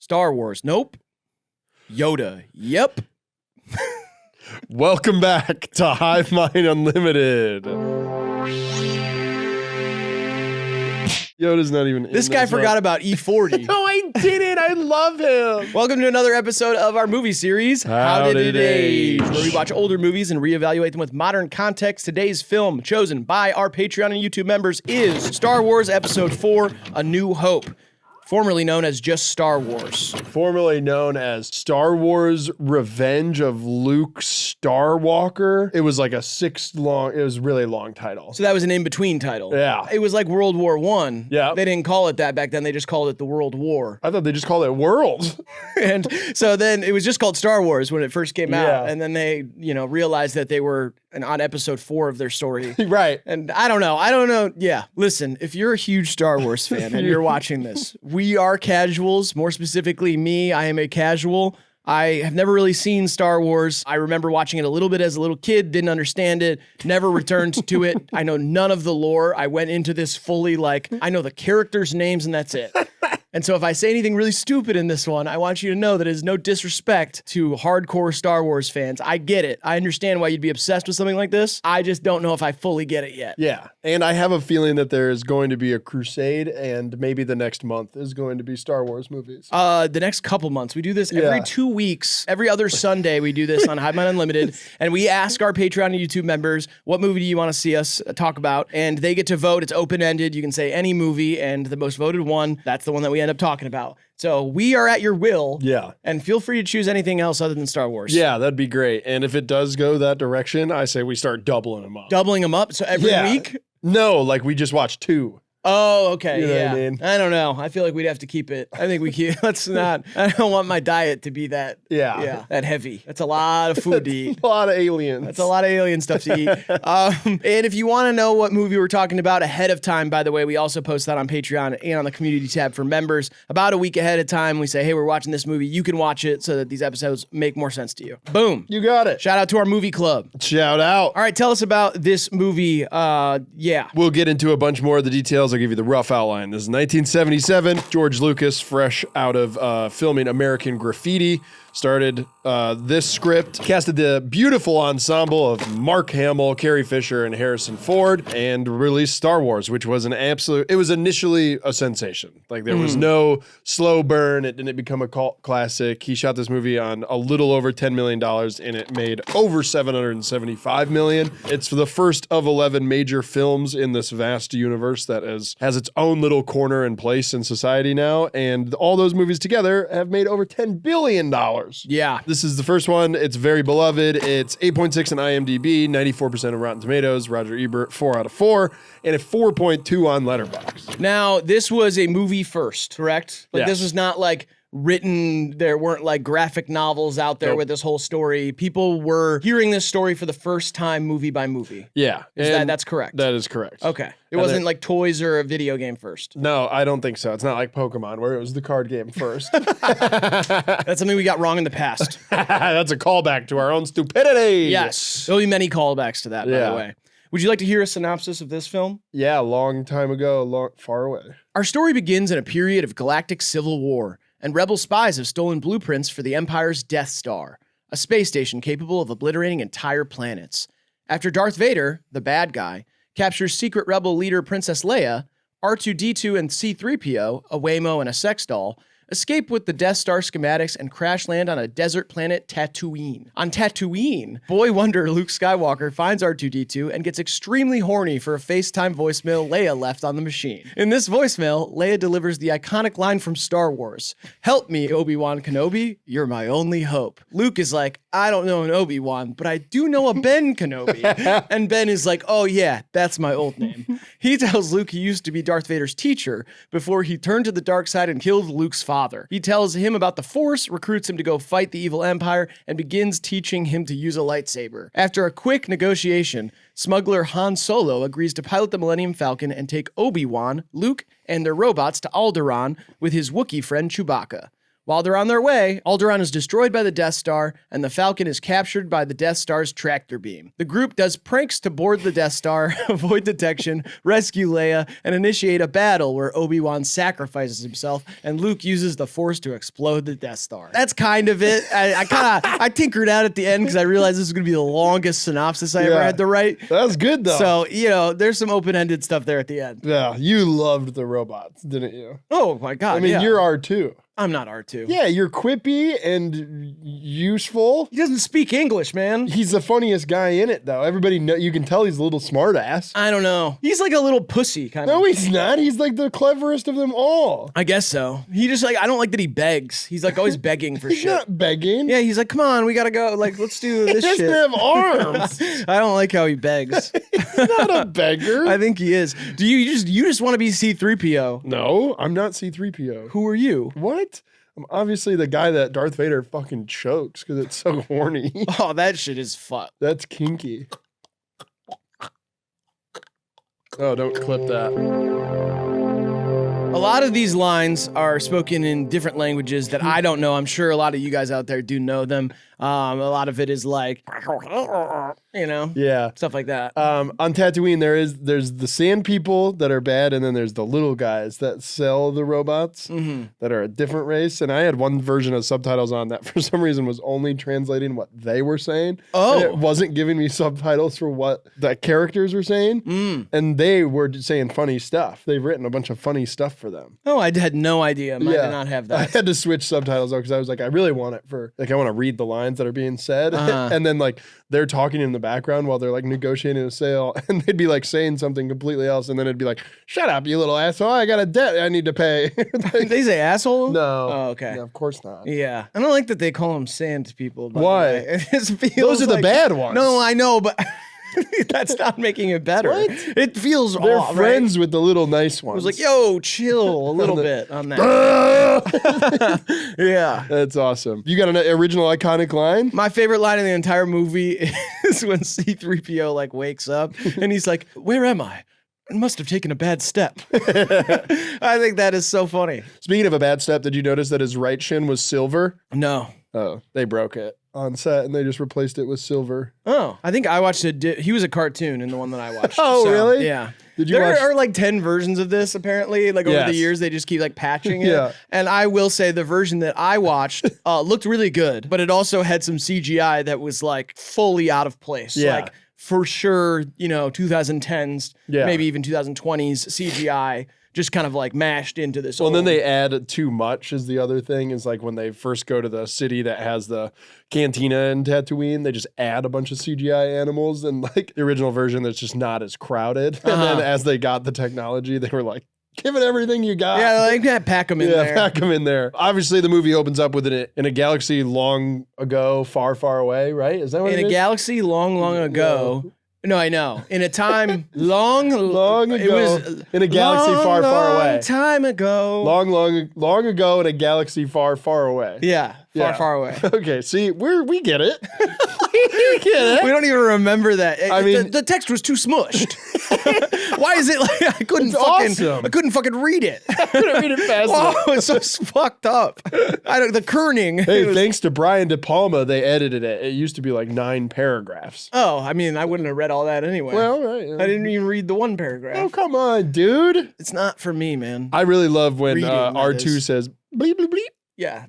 Star Wars. Nope. Yoda. Yep. Welcome back to HIVEMIND Unlimited. Yoda's not even in This guy forgot about E40. No, I didn't. I love him. Welcome to another episode of our movie series, How Did It Age? Where we watch older movies and reevaluate them with modern context. Today's film, chosen by our Patreon and YouTube members, is Star Wars Episode 4, A New Hope, formerly known as just Star Wars. Formerly known as Star Wars Revenge of Luke Starwalker. It was like it was really long title. So that was an in-between title. Yeah. It was like World War I. Yeah. They didn't call it that back then. They just called it the World War. I thought they just called it World. And so then it was just called Star Wars when it first came out. Yeah. And then they, realized that they were on episode 4 of their story. Right. And I don't know. Yeah. Listen, if you're a huge Star Wars fan and you're watching this, we are casuals. More specifically, me, I am a casual. I have never really seen Star Wars. I remember watching it a little bit as a little kid, didn't understand it, never returned to it. I know none of the lore. I went into this fully I know the characters' names and that's it. And so if I say anything really stupid in this one, I want you to know that it is no disrespect to hardcore Star Wars fans. I get it. I understand why you'd be obsessed with something like this. I just don't know if I fully get it yet. Yeah. And I have a feeling that there is going to be a crusade, and maybe the next month is going to be Star Wars movies. The next couple months. We do this every 2 weeks. Every other Sunday, we do this on HIVEMIND Unlimited. And we ask our Patreon and YouTube members, what movie do you want to see us talk about? And they get to vote. It's open-ended. You can say any movie, and the most voted one, that's the one that we end up talking about. So we are at your will. Yeah. And feel free to choose anything else other than Star Wars. Yeah, that'd be great. And if it does go that direction, I say we start doubling them up. Doubling them up? So every week? No, like we just watched 2. Oh, okay. You know yeah. what I mean? I don't know. I feel like we'd have to keep it. I think we keep. Let's not. I don't want my diet to be that. Yeah. That heavy. That's a lot of food to eat. A lot of aliens. That's a lot of alien stuff to eat. And if you want to know what movie we're talking about ahead of time, by the way, we also post that on Patreon and on the community tab for members. About a week ahead of time, we say, hey, we're watching this movie. You can watch it so that these episodes make more sense to you. Boom. You got it. Shout out to our movie club. Shout out. All right, tell us about this movie. We'll get into a bunch more of the details. I'll give you the rough outline. This is 1977. George Lucas, fresh out of filming American Graffiti, started this script, casted the beautiful ensemble of Mark Hamill, Carrie Fisher, and Harrison Ford, and released Star Wars, which was it was initially a sensation. Like there was no slow burn. It didn't become a cult classic. He shot this movie on a little over $10 million, and it made over $775 million. It's the first of 11 major films in this vast universe that has its own little corner and place in society now, and all those movies together have made over $10 billion. Yeah. This is the first one. It's very beloved. It's 8.6 on IMDb, 94% of Rotten Tomatoes, Roger Ebert, 4 out of 4, and a 4.2 on Letterboxd. Now, this was a movie first, correct? Like, Yes. This was not written, there weren't graphic novels out there with this whole story. People were hearing this story for the first time movie by movie. Yeah. That's correct? That is correct. Okay. It wasn't like toys or a video game first. No, I don't think so. It's not like Pokemon where it was the card game first. That's something we got wrong in the past. That's a callback to our own stupidity. Yes. There'll be many callbacks to that, by the way. Would you like to hear a synopsis of this film? Yeah, a long time ago, far away. Our story begins in a period of galactic civil war, and rebel spies have stolen blueprints for the Empire's Death Star, a space station capable of obliterating entire planets. After Darth Vader, the bad guy, captures secret rebel leader Princess Leia, R2-D2 and C-3PO, a Waymo and a sex doll, escape with the Death Star schematics and crash land on a desert planet, Tatooine. On Tatooine, boy wonder Luke Skywalker finds R2-D2 and gets extremely horny for a FaceTime voicemail Leia left on the machine. In this voicemail, Leia delivers the iconic line from Star Wars, "Help me, Obi-Wan Kenobi, you're my only hope." Luke is like, I don't know an Obi-Wan, but I do know a Ben Kenobi. And Ben is like, oh yeah, that's my old name. He tells Luke he used to be Darth Vader's teacher before he turned to the dark side and killed Luke's father. He tells him about the Force, recruits him to go fight the evil Empire, and begins teaching him to use a lightsaber. After a quick negotiation, smuggler Han Solo agrees to pilot the Millennium Falcon and take Obi-Wan, Luke, and their robots to Alderaan with his Wookiee friend Chewbacca. While they're on their way, Alderaan is destroyed by the Death Star, and the Falcon is captured by the Death Star's tractor beam. The group does pranks to board the Death Star, avoid detection, rescue Leia, and initiate a battle where Obi-Wan sacrifices himself, and Luke uses the Force to explode the Death Star. That's kind of it. I tinkered out at the end because I realized this was going to be the longest synopsis I ever had to write. That was good, though. So, there's some open-ended stuff there at the end. Yeah, you loved the robots, didn't you? Oh, my God. I mean, you're R2. I'm not R2. Yeah, you're quippy and useful. He doesn't speak English, man. He's the funniest guy in it, though. Everybody you can tell he's a little smart ass. I don't know. He's like a little pussy, kind of. No, he's not. He's like the cleverest of them all. I guess so. He just I don't like that he begs. He's like always begging for he's shit. He's not begging. Yeah, we gotta go. Like, let's do this shit. He doesn't have arms. I don't like how he begs. He's not a beggar. I think he is. Do you just want to be C-3PO? No, I'm not C-3PO. Who are you? What? I'm obviously the guy that Darth Vader fucking chokes because it's so horny. Oh, that shit is fucked. That's kinky. Oh, don't clip that. A lot of these lines are spoken in different languages that I don't know. I'm sure a lot of you guys out there do know them. A lot of it is like, yeah, stuff like that. On Tatooine, there's the sand people that are bad, and then there's the little guys that sell the robots that are a different race. And I had one version of subtitles on that for some reason was only translating what they were saying. Oh, and it wasn't giving me subtitles for what the characters were saying, and they were saying funny stuff. They've written a bunch of funny stuff for them. Oh, I had no idea. I did not have that. I had to switch subtitles though because I was like, I really want it for I want to read the lines that are being said, and then like they're talking in the background while they're like negotiating a sale, and they'd be like saying something completely else, and then it'd be like, "Shut up, you little asshole! I got a debt I need to pay." Did they say asshole? No. Oh, okay. No, of course not. Yeah, I don't like that they call them sand people. Why? Those are the bad ones. No, I know, but that's not making it better. What? It feels They're off, friends with the little nice ones. I was like, yo, chill a little bit on that. Yeah. That's awesome. You got an original iconic line? My favorite line in the entire movie is when C-3PO like wakes up and he's like, where am I? I must have taken a bad step. I think that is so funny. Speaking of a bad step, did you notice that his right shin was silver? No. Oh, they broke it on set and they just replaced it with silver. Oh, I think I watched he was a cartoon in the one that I watched. Oh, so, really? Yeah. Did you there watch? are like 10 versions of this apparently. Like over the years, they just keep like patching it. Yeah. And I will say the version that I watched looked really good, but it also had some CGI that was like fully out of place. Yeah. Like for sure, 2010s, maybe even 2020s CGI just kind of like mashed into this. Well, and then they add too much is the other thing is like when they first go to the city that has the cantina in Tatooine, they just add a bunch of CGI animals and like the original version that's just not as crowded. And then as they got the technology, they were like, give it everything you got. Yeah, like pack them in there. Yeah, pack them in there. Obviously, the movie opens up with it in a galaxy long ago, far, far away, right? Is that what it is? In a galaxy long, long ago. No, I know. In a time long ago. It was in a galaxy far, far away. Time ago. Long ago in a galaxy far, far away. Yeah, far away. Okay, see, we get it. We get it. We don't even remember that. I mean, the text was too smushed. Why is it like I couldn't fucking read it? I couldn't read it fast enough. Oh, it's so fucked up. The kerning. Hey, thanks to Brian De Palma, they edited it. It used to be like 9 paragraphs. Oh, I mean, I wouldn't have read all that anyway. Well, right. I didn't even read the one paragraph. Oh, come on, dude. It's not for me, man. I really love when R2 says bleep, bleep, bleep. Yeah,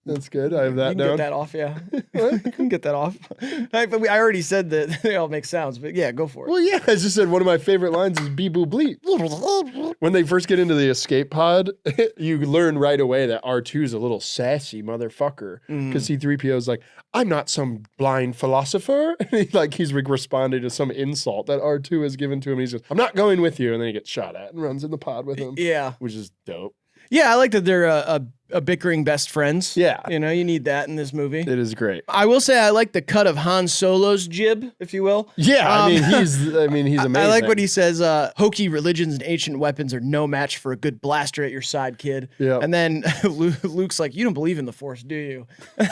That's good. I have that you can down. get that off, yeah. You can get that off. I already said that they all make sounds, but yeah, go for it. Well, yeah, I just said one of my favorite lines is beep, boop, bleep. When they first get into the escape pod, you learn right away that R2 is a little sassy motherfucker because C-3PO is like, I'm not some blind philosopher. And he's responding to some insult that R2 has given to him. He says, I'm not going with you. And then he gets shot at and runs in the pod with him. Yeah. Which is dope. Yeah, I like that they're a bickering best friends. Yeah. You need that in this movie. It is great. I will say I like the cut of Han Solo's jib, if you will. Yeah, he's amazing. I like what he says, hokey religions and ancient weapons are no match for a good blaster at your side, kid. Yeah. And then Luke's like, you don't believe in the Force, do you?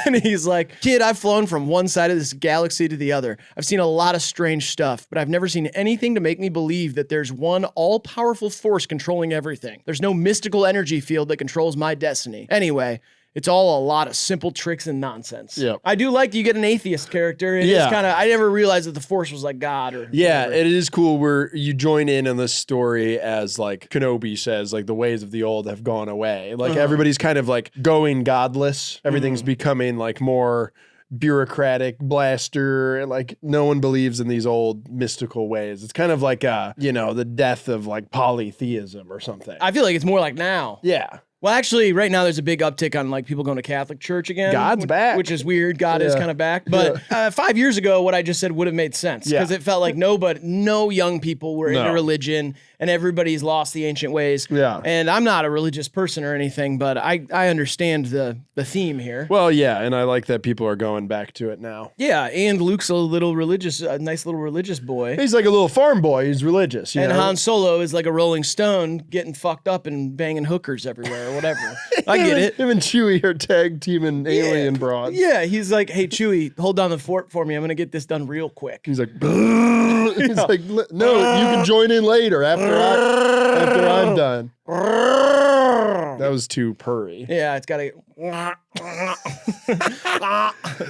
And he's like, kid, I've flown from one side of this galaxy to the other. I've seen a lot of strange stuff, but I've never seen anything to make me believe that there's one all-powerful force controlling everything. There's no mystical energy field that controls my destiny. Anyway, it's all a lot of simple tricks and nonsense. Yep. I do like you get an atheist character. And it's kind of, I never realized that the Force was like God or whatever. It is cool where you join in this story as like Kenobi says, like the ways of the old have gone away. Like everybody's kind of like going godless. Everything's becoming like more bureaucratic blaster, and like no one believes in these old mystical ways. It's kind of like the death of like polytheism or something. I feel like it's more like now. Yeah. Well, actually, right now there's a big uptick on like people going to Catholic church again. God's back. Which is weird. God is kind of back. But 5 years ago, what I just said would have made sense because it felt like no young people were into religion and everybody's lost the ancient ways. Yeah. And I'm not a religious person or anything, but I understand the theme here. Well, yeah, and I like that people are going back to it now. Yeah, and Luke's a nice little religious boy. He's like a little farm boy. He's religious. And Han Solo is like a Rolling Stone getting fucked up and banging hookers everywhere or whatever. I get it. Him and Chewie are tag teaming alien broads. Yeah, he's like, hey, Chewie, hold down the fort for me. I'm going to get this done real quick. He's like, he's like, no, you can join in later after I'm done. That was too purry. Yeah, it's got to.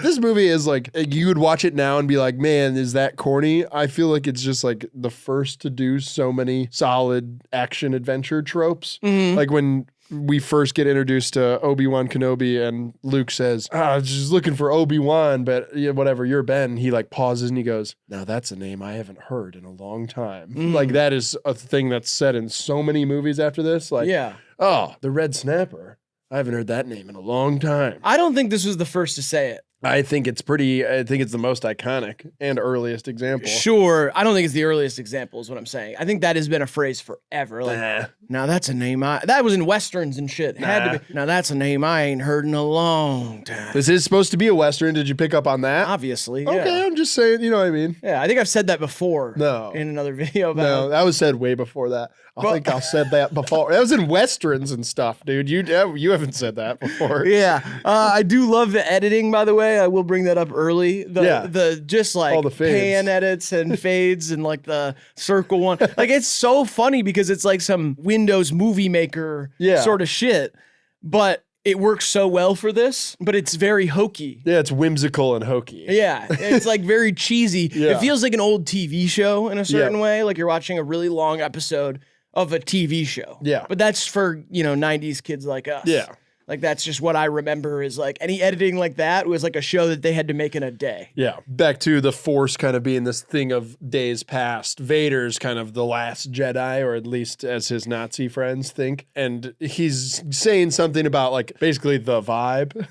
This movie is like, you would watch it now and be like, man, is that corny? I feel like it's just like the first to do so many solid action adventure tropes. Like when we first get introduced to Obi-Wan Kenobi and Luke says, I was just looking for Obi-Wan, but whatever, you're Ben. He like pauses and he goes, now that's a name I haven't heard in a long time. Like that is a thing that's said in so many movies after this. Like, oh, the Red Snapper. I haven't heard that name in a long time. I don't think this was the first to say it. I think it's the most iconic and earliest example. Sure. I don't think it's the earliest example is what I'm saying. I think that has been a phrase forever. Like, now that's a name that was in Westerns and shit. Had to be. Now that's a name I ain't heard in a long time. This is supposed to be a Western. Did you pick up on that? Obviously. Okay, I'm just saying, you know what I mean? Yeah, I think I've said that before. No. In another video about No, that was said way before that. I think I said that before. That was in Westerns and stuff, dude. You haven't said that before. Yeah. I do love the editing, by the way. I will bring that up early. The just like all the fades. Pan edits and fades and like the circle one. Like it's so funny because it's like some Windows movie maker sort of shit. But it works so well for this, but it's very hokey. Yeah, it's whimsical and hokey. Yeah, it's like very cheesy. It feels like an old TV show in a certain way, like you're watching a really long episode of a TV show. Yeah. But that's for, 90s kids like us. Yeah. Like that's just what I remember is like any editing like that was like a show that they had to make in a day. Yeah. Back to the Force kind of being this thing of days past. Vader's kind of the last Jedi, or at least as his Nazi friends think. And he's saying something about like basically the vibe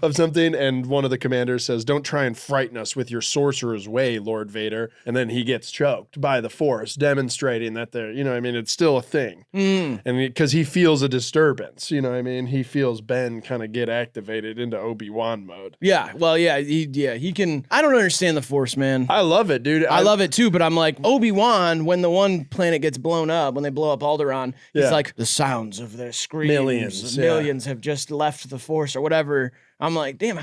of something. And one of the commanders says, don't try and frighten us with your sorcerer's way, Lord Vader. And then he gets choked by the Force, demonstrating that it's still a thing. And because he feels a disturbance, he feels Ben kind of get activated into Obi-Wan mode. Yeah, well, he can. I don't understand the Force, man. I love it, dude. I love it too, but I'm like, Obi-Wan, when the one planet gets blown up, when they blow up Alderaan, he's like, the sounds of their screams, millions have just left the Force or whatever. I'm like, damn,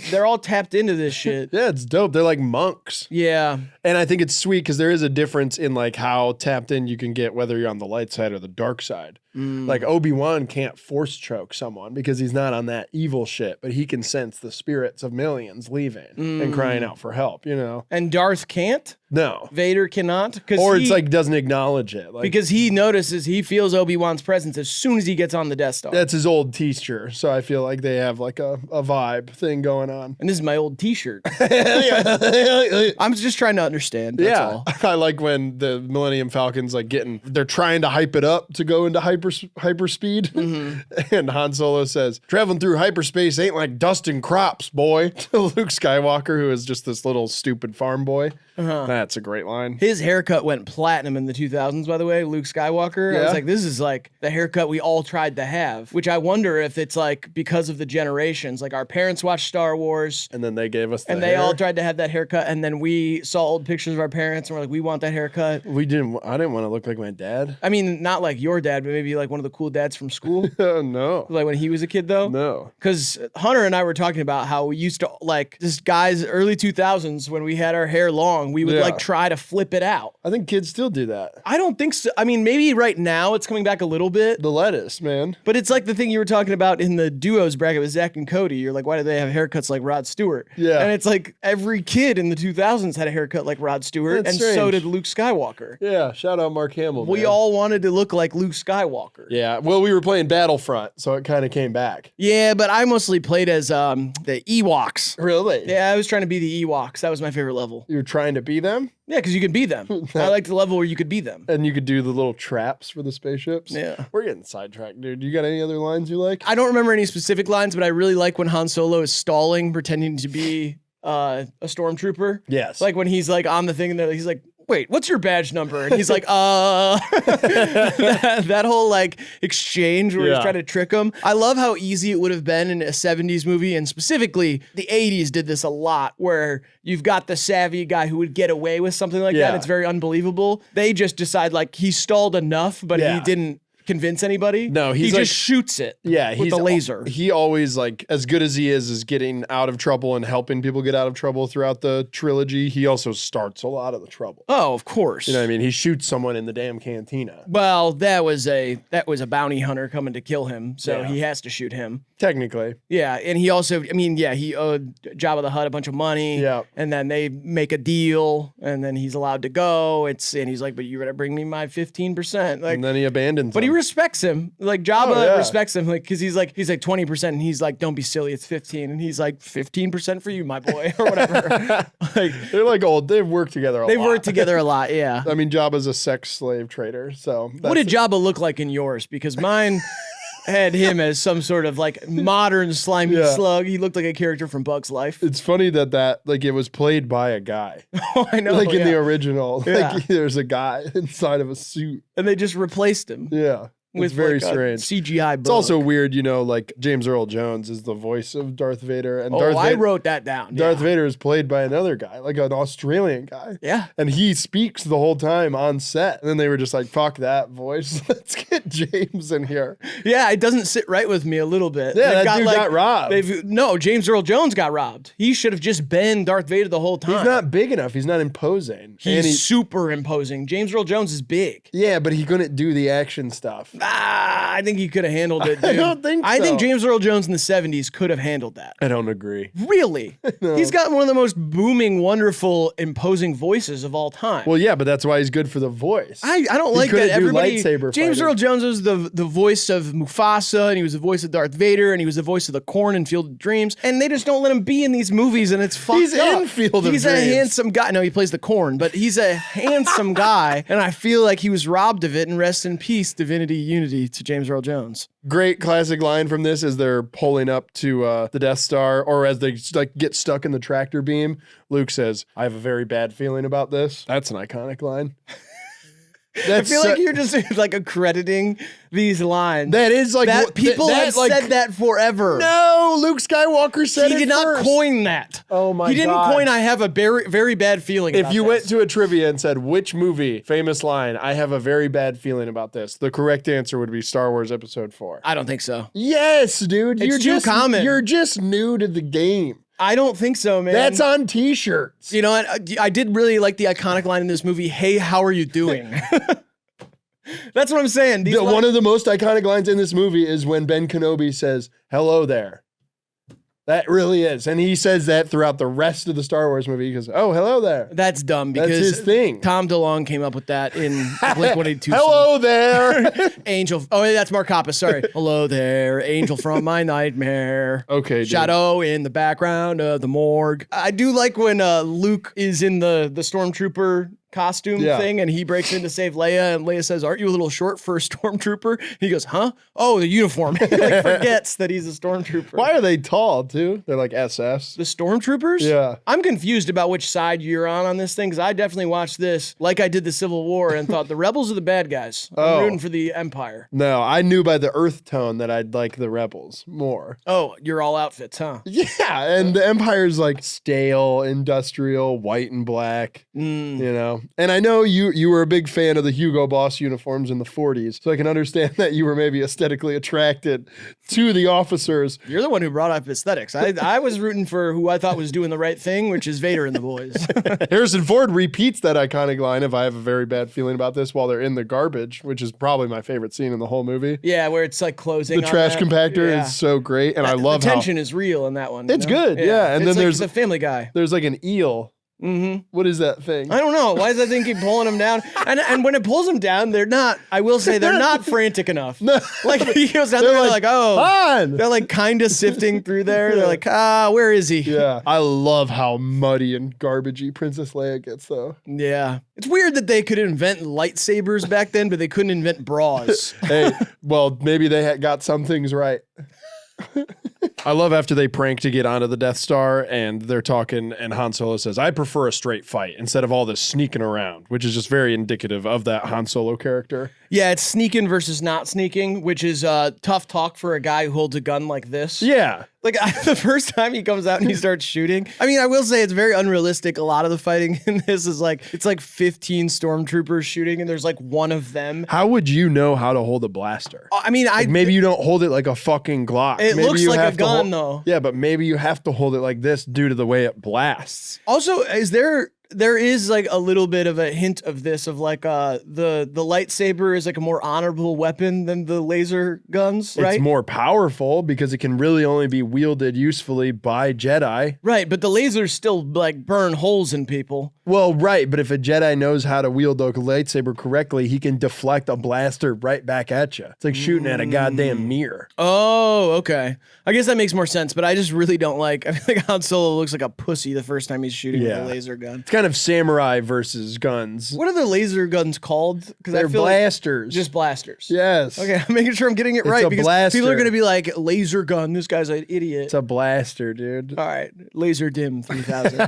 they're all tapped into this shit. Yeah, it's dope. They're like monks. Yeah. And I think it's sweet because there is a difference in like how tapped in you can get whether you're on the light side or the dark side. Like Obi-Wan can't force choke someone because he's not on that evil shit, but he can sense the spirits of millions leaving and crying out for help, And Darth can't? No. Vader cannot? Or it's like doesn't acknowledge it. Like, because he feels Obi-Wan's presence as soon as he gets on the Death Star. That's his old teacher, so I feel like they have like a vibe thing going on. And this is my old t-shirt. I'm just trying to understand. That's all. I like when the Millennium Falcon's like they're trying to hype it up to go into hyperspeed. And Han Solo says, traveling through hyperspace ain't like dusting crops, boy. To Luke Skywalker, who is just this little stupid farm boy. That's a great line. His haircut went platinum in the 2000s, by the way, Luke Skywalker. I was like, this is like the haircut we all tried to have, which I wonder if it's like because of the generations. Like our parents watched Star Wars. And then they gave us they all tried to have that haircut. And then we saw old pictures of our parents and we're like, we want that haircut. I didn't want to look like my dad. I mean, not like your dad, but maybe like one of the cool dads from school. No. Like when he was a kid, though? No. Because Hunter and I were talking about how we used to, like, just guys, early 2000s, when we had our hair long, and we would Yeah. like try to flip it out. I think kids still do that. I don't think so. I mean, maybe right now it's coming back a little bit, The lettuce, man. but it's like the thing you were talking about in the duos bracket with Zach and Cody. You're like, why do they have haircuts like Rod Stewart? Yeah. And it's like every kid in the 2000s had a haircut like Rod Stewart, That's and so strange. did Luke Skywalker. Yeah, shout out Mark Hamill. We man. all wanted to look like Luke Skywalker. Yeah, well, we were playing Battlefront, so it kind of came back. Yeah, but I mostly played as the Ewoks. Really? Yeah, I was trying to be the Ewoks. That was my favorite level. You were trying to be them? Yeah, because you could be them. I liked the level where you could be them. And you could do the little traps for the spaceships? Yeah. We're getting sidetracked, dude. You got any other lines you like? I don't remember any specific lines, but I really like when Han Solo is stalling, pretending to be a stormtrooper. Yes. Like when he's like on the thing and he's like, wait, what's your badge number? And he's like, that whole like exchange where he's Yeah. trying to trick him. I love how easy it would have been in a 70s movie, and specifically the 80s did this a lot, where you've got the savvy guy who would get away with something like Yeah. that. It's very unbelievable. They just decide like he stalled enough, but Yeah. he didn't convince anybody. No, he he's just like- shoots it. Yeah, with he's the laser. He always, like, as good as he is getting out of trouble and helping people get out of trouble throughout the trilogy, he also starts a lot of the trouble. Oh, of course. You know what I mean? He shoots someone in the damn cantina. Well, that was a bounty hunter coming to kill him, so Yeah. he has to shoot him. Technically. Yeah, and he also, I mean, yeah, he owed Jabba the Hutt a bunch of money. Yeah. And then they make a deal, and then he's allowed to go. And he's like, but you gotta bring me my 15%. Like, And then he abandons but he him. respects him. Like Jabba Oh, yeah. respects him, like, because he's like 20%, and he's like, don't be silly, it's 15, and he's like 15% for you, my boy, or whatever. Like They're like old. They've worked together a lot. they've worked together a lot. Yeah. I mean, Jabba's a sex slave trader, so. What did Jabba look like in yours? Because mine had him as some sort of like modern slimy Yeah. slug. He looked like a character from Bug's Life. It's funny that like it was played by a guy. Oh, I know. Like in the yeah. original, Yeah. like there's a guy inside of a suit. And they just replaced him Yeah. It's with very like strange. a CGI bug. It's also weird, you know, like James Earl Jones is the voice of Darth Vader, and Oh, I wrote that down. Darth yeah. Vader is played by another guy, like an Australian guy. Yeah. And he speaks the whole time on set. And then they were just like, fuck that voice. Let's get James in here. Yeah, it doesn't sit right with me a little bit. Yeah, They've that dude got robbed. No, James Earl Jones got robbed. He should have just been Darth Vader the whole time. He's not big enough. He's not imposing. He's And super imposing. James Earl Jones is big. yeah, but he couldn't do the action stuff. I think he could have handled it, dude. don't think I think so. James Earl Jones in the 70s could have handled that. I don't agree. Really? He's got one of the most booming, wonderful, imposing voices of all time. Well, yeah, but that's why he's good for the voice. I don't He like couldn't that do everybody. lightsaber James fighting. Earl Jones was the voice of Mufasa, and he was the voice of Darth Vader, and he was the voice of the Corn in Field of Dreams. And they just don't let him be in these movies, and it's fucked He's up. in Field of He's a Dreams. handsome guy. No, he plays the Corn, but he's a handsome guy, and I feel like he was robbed of it. And rest in peace, divinity, unity to James Earl Jones. Great classic line from this is they're pulling up to the Death Star, or as they like get stuck in the tractor beam. Luke says, "I have a very bad feeling about this." That's an iconic line. I feel like you're just like accrediting these lines. that is like That what- people that, have like, said that forever. No, Luke Skywalker said He it did not first. coin that. Oh my He didn't God. coin I have a very, very bad feeling If about you this. went to a trivia and said, which movie, famous line, I have a very bad feeling about this, the correct answer would be Star Wars Episode 4. I don't think so. Yes, dude. It's too common. You're just new to the game. I don't think so, man. That's on t-shirts. You know what? I did really like the iconic line in this movie, "Hey, how are you doing?" That's what I'm saying. These One of the most iconic lines in this movie is when Ben Kenobi says, "Hello there." That really is. And he says that throughout the rest of the Star Wars movie. He goes, "Oh, hello there." That's dumb because That's his thing. Tom DeLonge came up with that in Blink-182. Hello there. Angel. Oh, yeah, that's Mark Hoppus. Sorry. Hello there, angel from my nightmare. Okay, dude. Shadow in the background of the morgue. I do like when Luke is in the stormtrooper costume Yeah. thing and he breaks in to save Leia and Leia says, "Aren't you a little short for a stormtrooper?" He goes, "Huh? Oh, the uniform." He like forgets that he's a stormtrooper. Why are they tall, too? They're like SS. The stormtroopers? Yeah. I'm confused about which side you're on this thing because I definitely watched this like I did the Civil War and thought the rebels are the bad guys. I'm Oh. rooting for the Empire. No, I knew by the earth tone that I'd like the rebels more. Oh, you're all outfits, huh? Yeah, and the Empire's like stale, industrial, white and black. You know, go. And I know you were a big fan of the Hugo Boss uniforms in the 40s, so I can understand that you were maybe aesthetically attracted to the officers. You're the one who brought up aesthetics. I was rooting for who I thought was doing the right thing, which is Vader and the boys. Harrison Ford repeats that iconic line of "I have a very bad feeling about this" while they're in the garbage, which is probably my favorite scene in the whole movie. Yeah, where it's like closing. The trash compactor Yeah. is so great, and I love the how tension is real in that one. it's good. Yeah, and it's then like there's the Family Guy. there's like an eel. Mm-hmm. What is that thing? I don't know. Why is that thing keep pulling him down? And when it pulls him down, they're not. I will say they're not frantic enough. No. Like he goes down there, they're like, oh, Han! they're like kind of sifting through there. They're like, where is he? Yeah, I love how muddy and garbagey Princess Leia gets, though. Yeah, it's weird that they could invent lightsabers back then, but they couldn't invent bras. Hey, well, maybe they had got some things right. I love after they prank to get onto the Death Star and they're talking and Han Solo says, I prefer a straight fight instead of all this sneaking around, which is just very indicative of that Han Solo character. Yeah, it's sneaking versus not sneaking, which is tough talk for a guy who holds a gun like this. Yeah. Like the first time he comes out and he starts shooting. I mean, I will say it's very unrealistic. A lot of the fighting in this is like, it's like 15 stormtroopers shooting and there's like one of them. How would you know how to hold a blaster? I mean, Like maybe you don't hold it like a fucking Glock. It Maybe looks you like have a to gun though. Yeah, but maybe you have to hold it like this due to the way it blasts. Also, there is like a little bit of a hint of this of like the lightsaber is like a more honorable weapon than the laser guns, right? It's more powerful because it can really only be wielded usefully by Jedi. Right, but the lasers still like burn holes in people. Well, right, but if a Jedi knows how to wield a lightsaber correctly, he can deflect a blaster right back at you. It's like shooting at a goddamn mirror. Oh, okay. I guess that makes more sense, but I just really don't like. I feel like Han Solo looks like a pussy the first time he's shooting with a laser gun. It's kind of samurai versus guns. What are the laser guns called? Because They're blasters. just blasters. Yes. Okay, I'm making sure I'm getting it right a because blaster. people are going to be like, laser gun, this guy's an idiot. It's a blaster, dude. All right, Laser Dim 3000.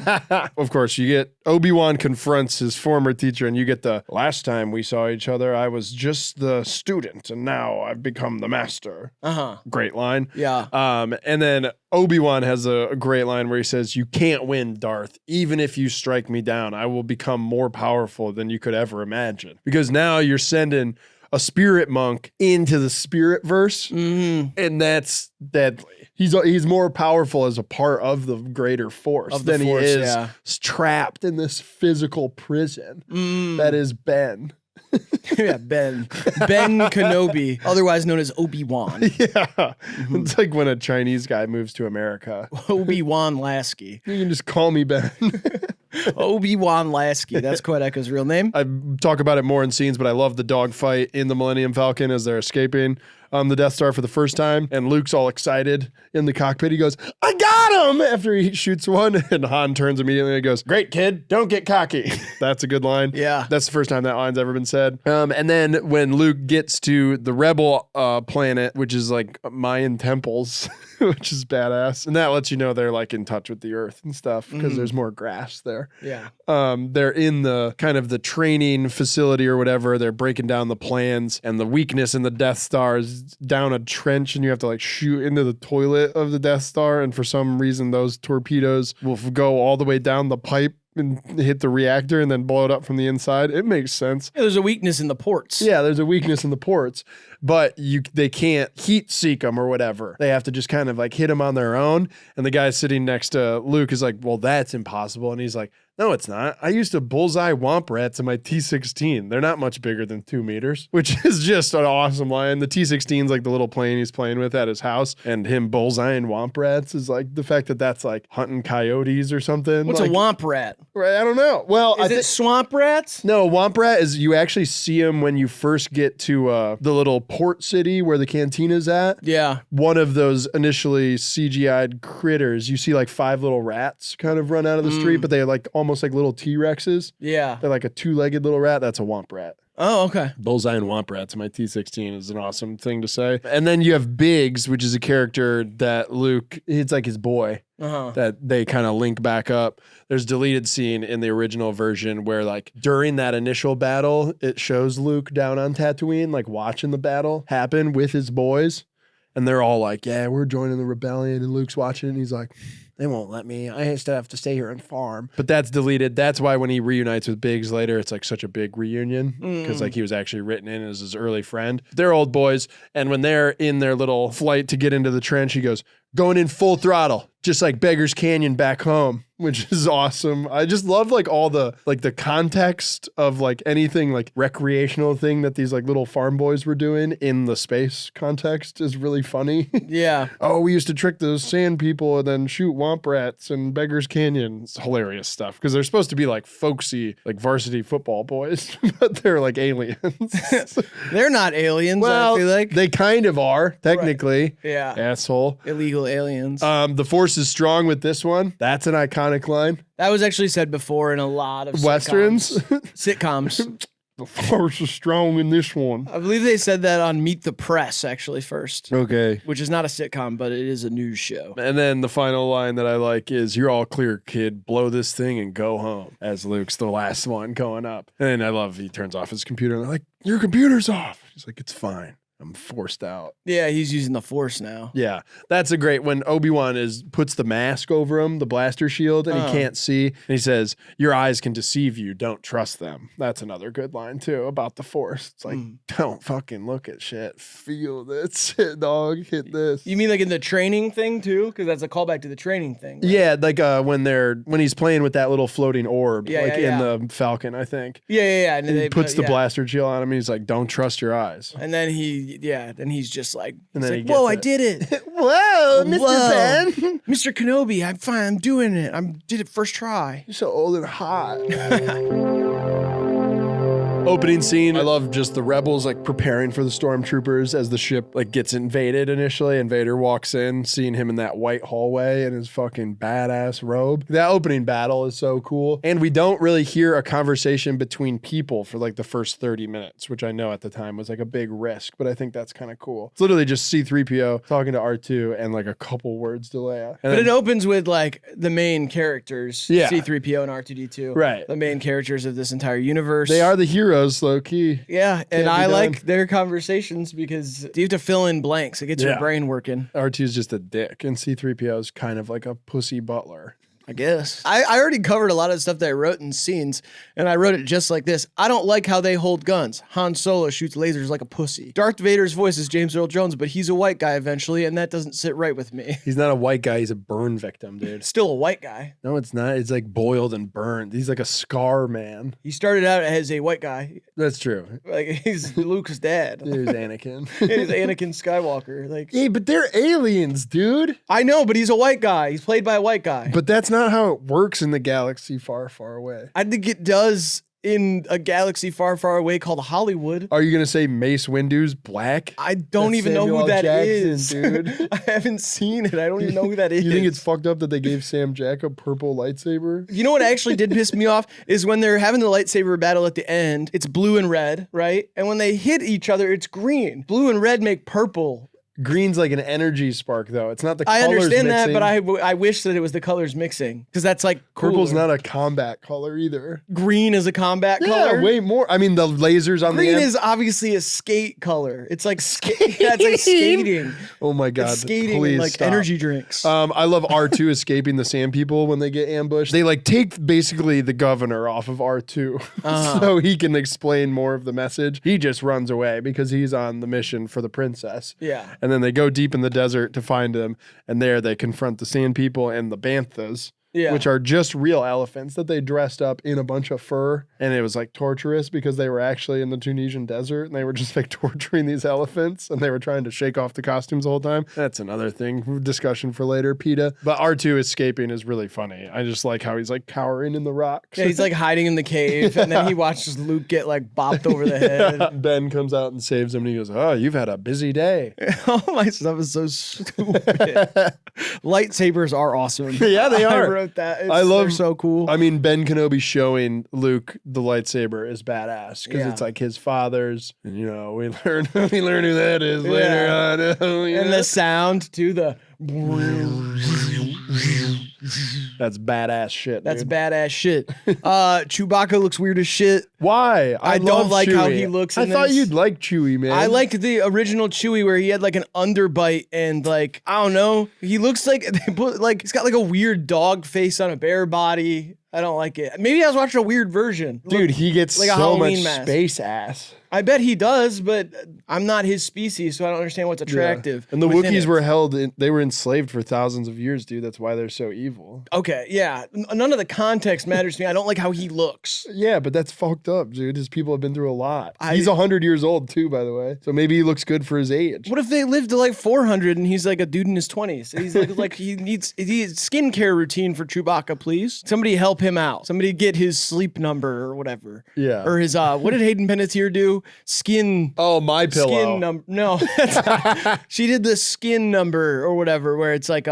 Of course, you get Obi-Wan confronts his former teacher, and you get the last time we saw each other, I was just the student, and now I've become the master. Uh-huh. Great line. Yeah. And then Obi-Wan has a great line where he says, you can't win, Darth. Even if you strike me down, I will become more powerful than you could ever imagine. Because now you're sending a spirit monk into the spirit verse, and that's deadly. He's more powerful as a part of the greater force than he is trapped in this physical prison that is Ben. Yeah, Ben Kenobi, otherwise known as Obi-Wan. Yeah. It's like when a Chinese guy moves to America. Obi-Wan Lasky. You can just call me Ben. Obi-Wan Lasky. That's Quedeca's real name. I talk about it more in scenes, but I love the dogfight in the Millennium Falcon as they're escaping the Death Star for the first time. And Luke's all excited in the cockpit. He goes, I got him! After he shoots one. And Han turns immediately and goes, great, kid. Don't get cocky. That's a good line. Yeah. That's the first time that line's ever been said. And then when Luke gets to the Rebel planet, which is like Mayan temples, which is badass. And that lets you know they're like in touch with the Earth and stuff because there's more grass there. Yeah. They're in the kind of the training facility or whatever. They're breaking down the plans, and the weakness in the Death Star is down a trench, and you have to like shoot into the toilet of the Death Star. And for some reason, those torpedoes will go all the way down the pipe and hit the reactor and then blow it up from the inside. It makes sense. Yeah, there's a weakness in the ports. Yeah, there's a weakness in the ports, but they can't heat seek them or whatever. They have to just kind of like hit them on their own. And the guy sitting next to Luke is like, well, that's impossible. And he's like, no, it's not. I used to bullseye womp rats in my T-16. They're not much bigger than 2 meters, which is just an awesome line. The T-16 is like the little plane he's playing with at his house, and him bullseyeing womp rats is like the fact that that's like hunting coyotes or something. What's like, a womp rat? Right, I don't know. Well, Is it swamp rats? No, womp rat is you actually see him when you first get to the little port city where the cantina's at. Yeah. One of those initially CGI'd critters. You see like 5 little rats kind of run out of the street, but they're like almost like little T-Rexes. Yeah. They're like a 2-legged little rat. That's a womp rat. Oh, okay. Bullseye and womp rats in my T-16 is an awesome thing to say. And then you have Biggs, which is a character that Luke, it's like his boy. That they kind of link back up. There's a deleted scene in the original version where like during that initial battle, it shows Luke down on Tatooine, like watching the battle happen with his boys. And they're all like, yeah, we're joining the rebellion. And Luke's watching it and he's like, they won't let me. I still have to stay here and farm. But that's deleted. That's why when he reunites with Biggs later, it's like such a big reunion because like he was actually written in as his early friend. They're old boys. And when they're in their little flight to get into the trench, he goes, going in full throttle, just like Beggar's Canyon back home, which is awesome. I just love like all the like the context of like anything like recreational thing that these like little farm boys were doing in the space context is really funny. Yeah. Oh, we used to trick those sand people and then shoot womp rats and Beggar's Canyon. It's hilarious stuff because they're supposed to be like folksy, like varsity football boys, but they're like aliens. They're not aliens, Well, I feel like. they kind of are, technically. Yeah. Asshole. Illegal aliens. The force is strong with this one. That's an iconic line. That was actually said before in a lot of Westerns. sitcoms. The force is strong in this one. I believe they said that on Meet the Press actually first, Okay. which is not a sitcom, but it is a news show. And then the final line that I like is, you're all clear, kid. Blow this thing and go home. As Luke's the last one going up. And I love he turns off his computer and they're like, your computer's off. He's like, it's fine. I'm forced out. Yeah, he's using the Force now. Yeah, that's a great when Obi-Wan puts the mask over him, the blaster shield, and he can't see. And he says, your eyes can deceive you. Don't trust them. That's another good line, too, about the Force. It's like, don't fucking look at shit. Feel this shit, dog. Hit this. You mean like in the training thing, too? Because that's a callback to the training thing. Right? Yeah, like when he's playing with that little floating orb, in the Falcon, I think. Yeah. And he puts the blaster shield on him, and he's like, don't trust your eyes. And then then he's just like, whoa, I did it. Whoa, Mr. Ben. Mr. Kenobi, I'm fine. I'm doing it. Did it first try. You're so old and hot. Opening scene. I love just the rebels like preparing for the stormtroopers as the ship like gets invaded initially, and Vader walks in, seeing him in that white hallway in his fucking badass robe. That opening battle is so cool. And we don't really hear a conversation between people for like the first 30 minutes, which I know at the time was like a big risk, but I think that's kind of cool. It's literally just C-3PO talking to R2 and like a couple words to Leia. But it opens with like the main characters, C-3PO and R2-D2. Right. The main characters of this entire universe. They are the heroes, low key. Yeah, and I like their conversations because you have to fill in blanks. It gets your brain working. R2's just a dick, and C-3PO is kind of like a pussy butler. I guess. I already covered a lot of the stuff that I wrote in scenes, and I wrote it just like this. I don't like how they hold guns. Han Solo shoots lasers like a pussy. Darth Vader's voice is James Earl Jones, but he's a white guy eventually, and that doesn't sit right with me. He's not a white guy. He's a burn victim, dude. Still a white guy. No, it's not. It's like boiled and burned. He's like a scar man. He started out as a white guy. That's true. Like, he's Luke's dad. He's Anakin. He's Anakin Skywalker. Like, hey, but they're aliens, dude. I know, but he's a white guy. He's played by a white guy. But that's not how it works in the galaxy far, far away. I think it does in a galaxy far, far away called Hollywood. Are you going to say Mace Windu's black? I don't even know who that is, dude. I haven't seen it. I don't even know who that is. You think it's fucked up that they gave Sam Jack a purple lightsaber? You know what actually did piss me off is when they're having the lightsaber battle at the end, it's blue and red, right? And when they hit each other, it's green. Blue and red make purple. Green's like an energy spark, though. It's not the colors I understand mixing. that, but I wish that it was the colors mixing because that's like cooler. Purple's not a combat color either. Green is a combat color. Yeah, way more. I mean, the lasers on Green the is obviously a skate color. It's like that's like skating. Oh my god, it's skating please like stop. energy drinks. I love R2 escaping the sand people when they get ambushed. They like take basically the governor off of R2 so he can explain more of the message. He just runs away because he's on the mission for the princess. Yeah. And then they go deep in the desert to find him, and there they confront the sand people and the banthas. Yeah. Which are just real elephants that they dressed up in a bunch of fur. And it was like torturous because they were actually in the Tunisian desert and they were just like torturing these elephants and they were trying to shake off the costumes the whole time. That's another thing, discussion for later, PETA. But R2 escaping is really funny. I just like how he's like cowering in the rocks. Yeah, he's like hiding in the cave and then he watches Luke get like bopped over the head. Ben comes out and saves him and he goes, oh, you've had a busy day. All my stuff is so stupid. Lightsabers are awesome. Yeah, they are. I wrote that. They're so cool. I mean, Ben Kenobi showing Luke the lightsaber is badass because it's like his father's, and you know we learn who that is later on. Oh, yeah. And the sound too, the That's badass shit. That's dude. badass shit. Chewbacca looks weird as shit. Why? I don't love like how Chewie. he looks I in thought this. you'd like Chewie, man. I liked the original Chewie where he had like an underbite and like, I don't know. He looks like they put like he's got like a weird dog face on a bear body. I don't like it. Maybe I was watching a weird version. Dude, he gets like a so much Halloween mask. space ass. I bet he does, but I'm not his species, so I don't understand what's attractive. And the within Wookiees it. were they were enslaved for thousands of years, dude. That's why they're so evil. Okay, yeah. None of the context matters to me. I don't like how he looks. Yeah, but that's fucked up, dude. His people have been through a lot. I- He's 100 years old, too, by the way. So maybe he looks good for his age. What if they lived to like 400 and he's like a dude in his 20s? He's like he needs skincare routine for Chewbacca, please. Somebody help him out. Somebody get his sleep number or whatever. Yeah. Or his what did Hayden Panettiere do? Oh, my pillow. Skin number. No, she did the skin number or whatever, where it's like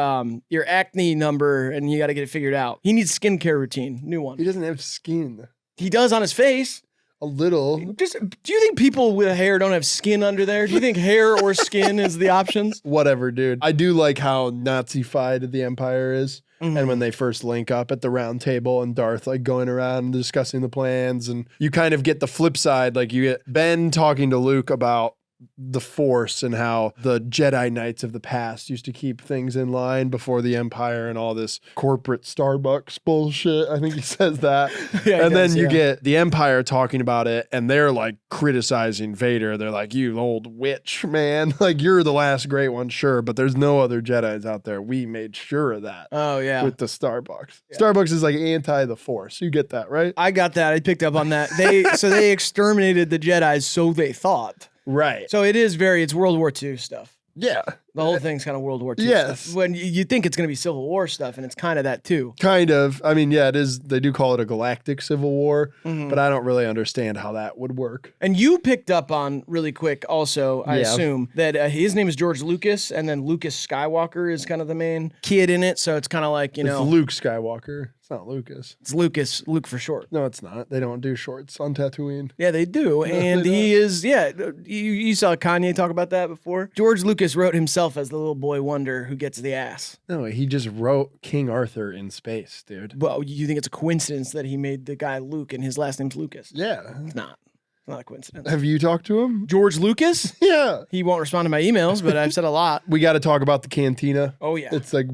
your acne number, and you got to get it figured out. He needs skincare routine, new one. He doesn't have skin. He does on his face. A little. Just, do you think people with hair don't have skin under there? Do you think hair or skin is the options? Whatever, dude. I do like how Nazi-fied the Empire is. Mm-hmm. And when they first link up at the round table and Darth like going around and discussing the plans, and you kind of get the flip side, like you get Ben talking to Luke about the Force and how the Jedi Knights of the past used to keep things in line before the Empire and all this corporate Starbucks bullshit. I think he says that. Yeah, and then does, you yeah. get the Empire talking about it, and they're like criticizing Vader. They're like, "You old witch, man. Like, you're the last great one, sure, but there's no other Jedis out there. We made sure of that." Oh yeah. With the Starbucks. Starbucks is like anti the Force. You get that, right? I got that. I picked up on that. They exterminated the Jedi, so they thought. Right. So it's World War II stuff. Yeah. The whole thing's kind of World War II Yes. stuff. When you think it's going to be Civil War stuff, and it's kind of that too. Kind of. I mean, yeah, it is. They do call it a galactic civil war, Mm-hmm. but I don't really understand how that would work. And you picked up on really quick also, I Yeah. assume, that his name is George Lucas, and then Lucas Skywalker is kind of the main kid in it. So it's kind of like, It's Luke Skywalker. It's not Lucas. it's Lucas, Luke for short. No, it's not. They don't do shorts on Tatooine. Yeah, they do. And they he is, you saw Kanye talk about that before. George Lucas wrote himself as the little boy wonder who gets the ass. No, he just wrote King Arthur in space, dude. Well, you think it's a coincidence that he made the guy Luke and his last name's Lucas? Yeah. It's not. It's not a coincidence. Have you talked to him? George Lucas? Yeah. He won't respond to my emails, but I've said a lot. We got to talk about the cantina. Oh, yeah. It's like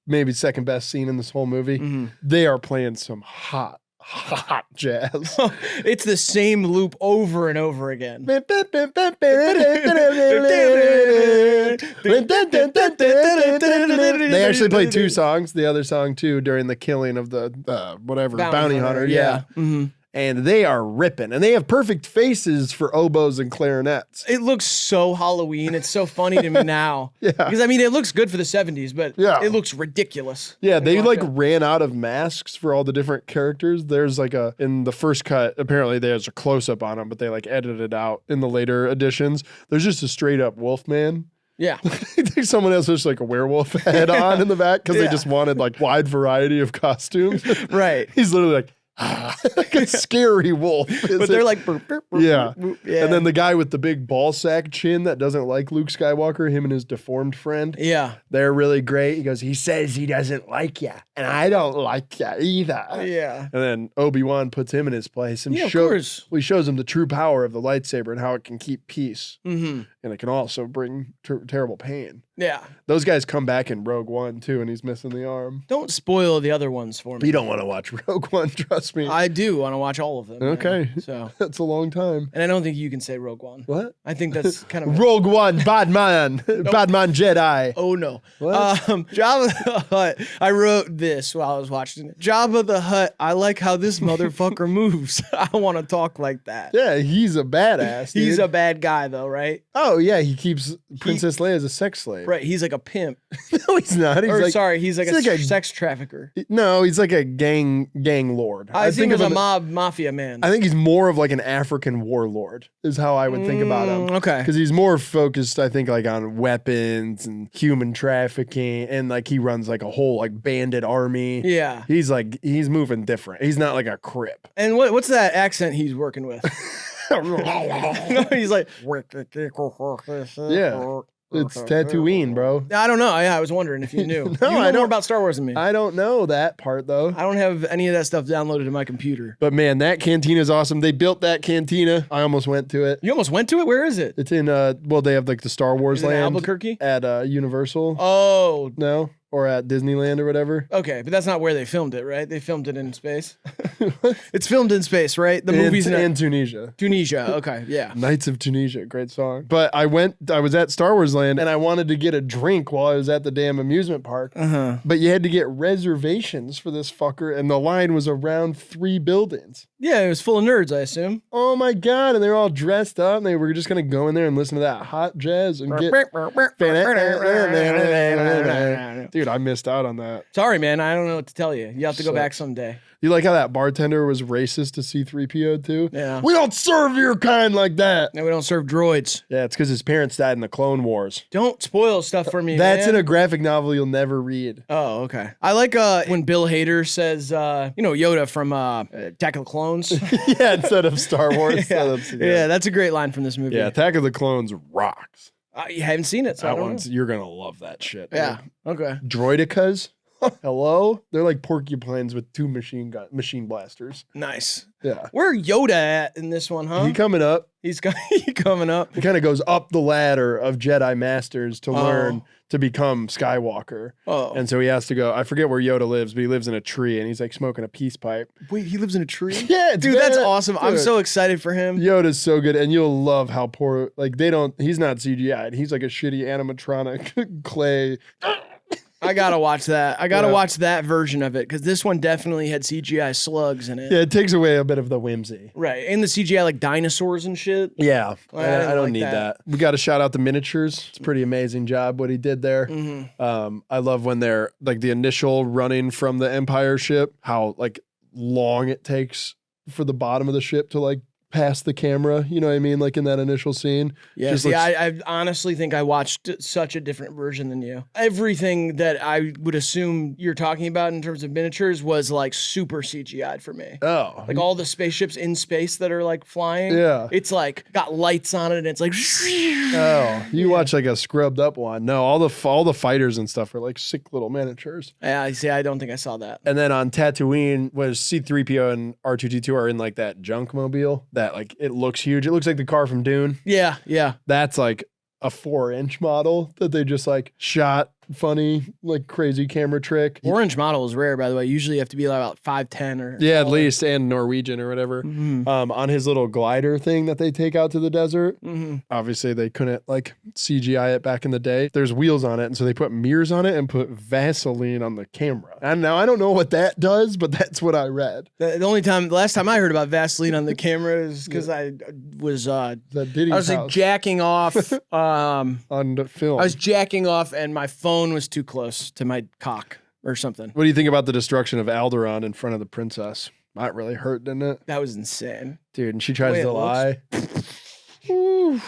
maybe second best scene in this whole movie. Mm-hmm. They are playing some hot jazz. It's the same loop over and over again. They actually played two songs. The other song too during the killing of the bounty hunter. Yeah. Mm-hmm. And they are ripping, and they have perfect faces for oboes and clarinets. It looks so Halloween. It's so funny to me now. Yeah. Because, I mean, it looks good for the 70s, but Yeah. it looks ridiculous. Yeah, they watch like it. ran out of masks for all the different characters. There's like in the first cut, apparently there's a close up on them, but they like edited it out in the later editions. There's just a straight up Wolfman. Yeah. I think someone else was like a werewolf head on in the back because they Yeah. just wanted like wide variety of costumes. Right. He's literally like, like a scary wolf. But they're like, burp, burp, burp, Yeah. burp, yeah. And then the guy with the big ball sack chin that doesn't like Luke Skywalker, him and his deformed friend, yeah. they're really great. He goes, he says he doesn't like ya, and I don't like ya either. Yeah. And then Obi-Wan puts him in his place and Yeah, of course. he shows him the true power of the lightsaber and how it can keep peace. Mm-hmm. And it can also bring terrible pain. Yeah. Those guys come back in Rogue One too, and he's missing the arm. Don't spoil the other ones for me. You don't want to watch Rogue One, trust me. I do want to watch all of them. man. Okay. So, That's a long time. and I don't think you can say Rogue One. What? I think that's kind of Rogue One, bad man, bad man Jedi. Oh no. What? Jabba the Hutt. I wrote this while I was watching it. Jabba the Hutt. I like how this motherfucker moves. I want to talk like that. Yeah, he's a badass. He's dude. a bad guy though, right? Oh yeah, he keeps Princess Leia as a sex slave. Right. He's like a pimp. No, he's not. He's Or like sorry, he's like he's a like a- sex trafficker. no, he's like a gang lord. I think of him a mafia man. I think he's more of like an African warlord. Is how I would think about him. Okay. Because he's more focused, I think, like on weapons and human trafficking, and like he runs like a whole like bandit army. Yeah. He's moving different. He's not like a crip. And what's that accent he's working with? He's like, Yeah. It's Tatooine, bro. I don't know. I was wondering if you knew. No, you know I more don't- about Star Wars than me. I don't know that part though. I don't have any of that stuff downloaded to my computer. But man, that cantina is awesome. They built that cantina. I almost went to it. You almost went to it? Where is it? It's in well, they have like the Star Wars Is it in land Albuquerque? at Universal. Oh, No, or at Disneyland or whatever. okay, but that's not where they filmed it, right? They filmed it in space. It's filmed in space, right? The movie's in Tunisia. Tunisia. Okay, yeah. Knights of Tunisia, great song. But I was at Star Wars Land and I wanted to get a drink while I was at the damn amusement park. But you had to get reservations for this fucker, and the line was around 3 buildings. Yeah, it was full of nerds, I assume. Oh my God. And they were all dressed up and they were just gonna go in there and listen to that hot jazz and get Dude, I missed out on that. Sorry, man. I don't know what to tell you. You have to go Sucks. back someday. You like how that bartender was racist to C-3PO too? Yeah. We don't serve your kind like that. No, we don't serve droids. Yeah, it's because his parents died in the Clone Wars. Don't spoil stuff for me, That's man. in a graphic novel you'll never read. Oh, okay. I like when Bill Hader says, Yoda from Attack of the Clones. Yeah, instead of Star Wars. Yeah, that's a great line from this movie. Yeah, Attack of the Clones rocks. You haven't seen it, so I That don't one's know. you're gonna love that shit. Yeah, okay. Droidicas. Hello? They're like porcupines with 2 machine blasters. Nice. Yeah. Where Yoda at in this one, huh? He coming up. He's coming up. He kind of goes up the ladder of Jedi Masters to learn to become Skywalker. Oh. And so he has to go. I forget where Yoda lives, but he lives in a tree and he's like smoking a peace pipe. Wait, he lives in a tree? Yeah, Dude, that's awesome. I'm so excited for him. Yoda's so good, and you'll love how poor. Like he's not CGI'd. He's like a shitty animatronic clay. I gotta watch that. I gotta watch that version of it because this one definitely had CGI slugs in it. Yeah, it takes away a bit of the whimsy. Right, and the CGI like dinosaurs and shit. Yeah, Well, I didn't I don't like need that. that. We got to shout out the miniatures. It's a pretty amazing job what he did there. I love when they're like the initial running from the Empire ship, how like long it takes for the bottom of the ship to like past the camera, you know what I mean? Like in that initial scene. Yeah, Just see, looks- I honestly think I watched such a different version than you. Everything that I would assume you're talking about in terms of miniatures was like super CGI'd for me. Oh. Like all the spaceships in space that are like flying. Yeah. It's like got lights on it and it's like. Oh, you watch like a scrubbed up one. No, all the fighters and stuff are like sick little miniatures. Yeah, I see. I don't think I saw that. And then on Tatooine, was C-3PO and R2-D2 are in like that junk mobile that like it looks huge. It looks like the car from Dune. Yeah, yeah. That's like a 4-inch model that they just like shot funny, like crazy camera trick. Orange model is rare, by the way. Usually you have to be like about 5'10" or. Yeah, at least, and Norwegian or whatever. On his little glider thing that they take out to the desert. Obviously, they couldn't like CGI it back in the day. There's wheels on it, and so they put mirrors on it and put Vaseline on the camera. And now I don't know what that does, but that's what I read. The last time I heard about Vaseline on the camera is because I was That Diddy's I was like house jacking off. on the film. I was jacking off, and my phone was too close to my cock or something. What do you think about the destruction of Alderaan in front of the princess? That really hurt, didn't it? That was insane. Dude, and she tries way to it lie. Ooh.